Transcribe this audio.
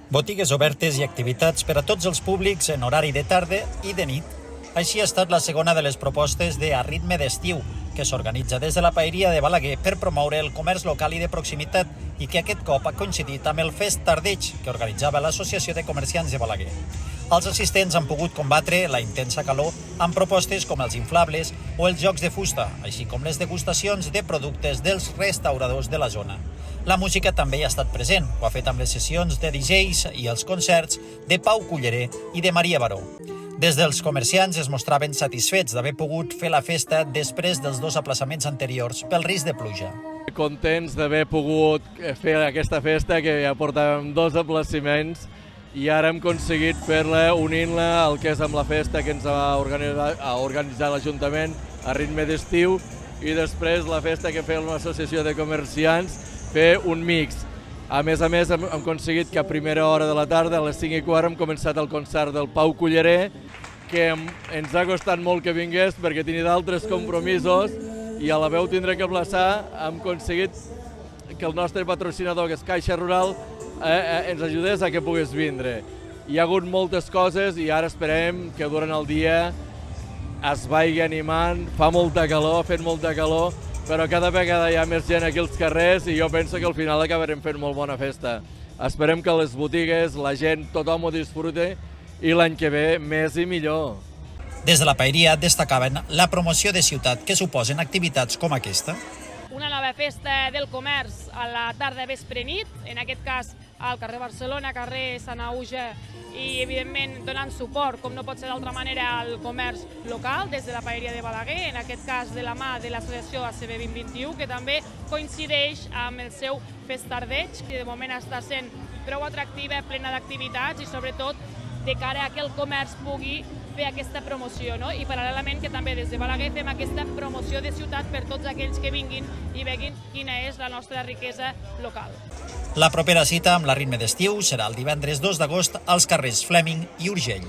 Botigues obertes i activitats per a tots els públics en horari de tarda i de nit. Així ha estat la segona de les propostes de A Ritme d'Estiu, que s'organitza des de la Paeria de Balaguer per promoure el comerç local i de proximitat i que aquest cop ha coincidit amb el Fest Tardeig, que organitzava l'Associació de Comerciants de Balaguer. Els assistents han pogut combatre la intensa calor amb propostes com els inflables o els jocs de fusta, així com les degustacions de productes dels restauradors de la zona. La música també hi ha estat present, ho ha fet amb les sessions de DJs i els concerts de Pau Culleré i de Maria Baró. Des dels comerciants es mostraven satisfets d'haver pogut fer la festa després dels dos aplaçaments anteriors pel risc de pluja. Contents d'haver pogut fer aquesta festa, que ja portàvem dos aplaçaments i ara hem aconseguit fer-la unint-la al que és amb la festa que ens ha organitzat l'Ajuntament a Ritme d'Estiu i després la festa que feia l'Associació de Comerciants, fer un mix. A més, hem aconseguit que a primera hora de la tarda, a les 5:15, hem començat el concert del Pau Culleré, que ens ha costat molt que vingués perquè tenia d'altres compromisos i a la veu tindré que aplaçar. Hem aconseguit que el nostre patrocinador, que és Caixa Rural, ens ajudés a que pogués vindre. Hi ha hagut moltes coses i ara esperem que durant el dia es vagi animant. Fa molta calor, ha fet molta calor, però cada vegada hi ha més gent aquí als carrers i jo penso que al final acabarem fent molt bona festa. Esperem que les botigues, la gent, tothom ho disfrute i l'any que ve més i millor. Des de la Paeria destacaven la promoció de ciutat que suposen activitats com aquesta. Una nova festa del comerç a la tarda, vespre, nit, en aquest cas al carrer Barcelona, carrer Sant Auge, i evidentment donant suport, com no pot ser d'altra manera, al comerç local des de la Paeria de Balaguer, en aquest cas de la mà de l'associació ACB 2021, que també coincideix amb el seu Fest Tardeig, que de moment està sent prou atractiva, plena d'activitats i sobretot de cara a que el comerç pugui fer aquesta promoció, no? I paral·lelament que també des de Balaguer fem aquesta promoció de ciutat per tots aquells que vinguin i veguin quina és la nostra riquesa local. La propera cita amb la Ritme d'Estiu serà el divendres 2 d'agost als carrers Fleming i Urgell.